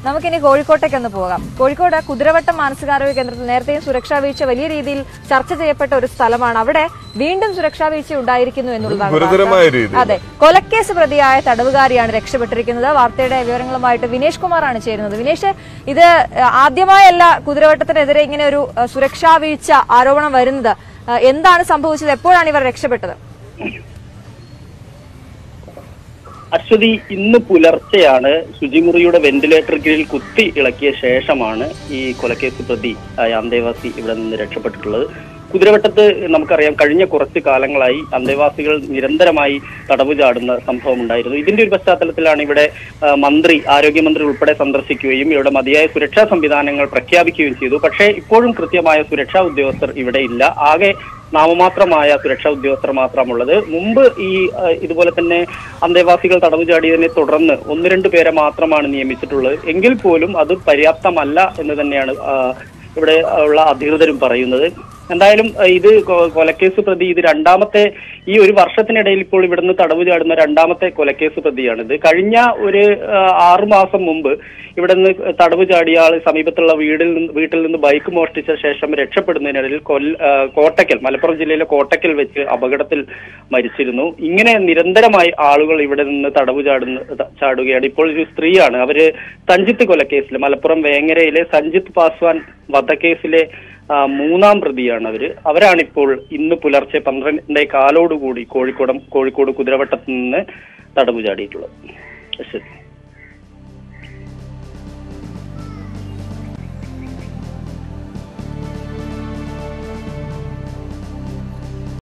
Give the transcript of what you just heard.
നമുക്കിനി കോഴിക്കോട്ടേക്കൊന്ന് പോകാം. കോഴിക്കോട് കുതിരവട്ടം മാനസികാരോഗ്യ കേന്ദ്രത്തിൽ നേരത്തെയും സുരക്ഷാ വീഴ്ച വലിയ രീതിയിൽ ചർച്ച ചെയ്യപ്പെട്ട ഒരു സ്ഥലമാണ്. അവിടെ വീണ്ടും സുരക്ഷാ വീഴ്ച ഉണ്ടായിരിക്കുന്നു എന്നുള്ളതാണ്. അതെ, കൊലക്കേസ് പ്രതിയായ തടവുകാരിയാണ് രക്ഷപ്പെട്ടിരിക്കുന്നത്. വാർത്തയുടെ വിവരങ്ങളുമായിട്ട് വിനേഷ് കുമാറാണ് ചേരുന്നത്. വിനേഷ്, ഇത് ആദ്യമായല്ല കുതിരവട്ടത്തിനെതിരെ ഇങ്ങനെ ഒരു സുരക്ഷാ വീഴ്ച ആരോപണം വരുന്നത്. എന്താണ് സംഭവിച്ചത്? എപ്പോഴാണ് ഇവർ രക്ഷപ്പെട്ടത്? അശ്വതി, ഇന്ന് പുലർച്ചെയാണ് ശുചിമുറിയുടെ വെന്റിലേറ്റർ കീഴിൽ കുത്തി ഇളക്കിയ ശേഷമാണ് ഈ കൊലക്കേസ് പ്രതി അന്തേവാസി ഇവിടെ നിന്ന് രക്ഷപ്പെട്ടിട്ടുള്ളത്. കുതിരവട്ടത്ത് നമുക്കറിയാം, കഴിഞ്ഞ കുറച്ച് കാലങ്ങളായി അന്തേവാസികൾ നിരന്തരമായി തടവ് ചാടുന്ന സംഭവം ഉണ്ടായിരുന്നു. ഇതിന്റെ ഒരു പശ്ചാത്തലത്തിലാണ് ഇവിടെ ആരോഗ്യമന്ത്രി ഉൾപ്പെടെ സന്ദർശിക്കുകയും ഇവിടെ മതിയായ സുരക്ഷാ സംവിധാനങ്ങൾ പ്രഖ്യാപിക്കുകയും ചെയ്തു. പക്ഷേ ഇപ്പോഴും കൃത്യമായ സുരക്ഷാ ഉദ്യോഗസ്ഥർ ഇവിടെ ഇല്ല. ആകെ നാമമാത്രമായ സുരക്ഷാ ഉദ്യോഗസ്ഥർ മാത്രമുള്ളത്. മുമ്പ് ഇതുപോലെ തന്നെ അന്തേവാസികൾ തടവ് ചാടിയതിനെ തുടർന്ന് 1-2 പേരെ മാത്രമാണ് നിയമിച്ചിട്ടുള്ളത്. എങ്കിൽ പോലും അത് പര്യാപ്തമല്ല എന്ന് തന്നെയാണ് ഇവിടെ ഉള്ള അധികൃതരും പറയുന്നത്. എന്തായാലും ഇത് കൊലക്കേസ് പ്രതി, ഇത് ഈ ഒരു വർഷത്തിനിടയിൽ ഇപ്പോൾ ഇവിടുന്ന് തടവ് ചാടുന്ന 2ാമത്തെ കൊലക്കേസ് പ്രതിയാണിത്. കഴിഞ്ഞ ഒരു 6 മാസം മുമ്പ് ഇവിടുന്ന് തടവ് ചാടിയ ആൾ സമീപത്തുള്ള വീട്ടിൽ നിന്ന് ബൈക്ക് മോഷ്ടിച്ച ശേഷം രക്ഷപ്പെടുന്നതിനിടയിൽ മലപ്പുറം ജില്ലയിലെ കോട്ടക്കൽ വെച്ച് അപകടത്തിൽ മരിച്ചിരുന്നു. ഇങ്ങനെ നിരന്തരമായി ആളുകൾ ഇവിടെ നിന്ന് തടവ് ചാടുകയാണ്. ഇപ്പോൾ ഒരു സ്ത്രീയാണ്, അവര് സഞ്ജിത്ത് കൊലക്കേസിൽ, മലപ്പുറം വേങ്ങരയിലെ സഞ്ജിത്ത് പാസ്വാൻ വധക്കേസിലെ 3ാം പ്രതിയാണ് അവരാണിപ്പോൾ ഇന്ന് പുലർച്ചെ 12:15 കോഴിക്കോട് കുതിരവട്ടത്ത് നിന്ന് തടവ് ചാടിയിട്ടുള്ളത്.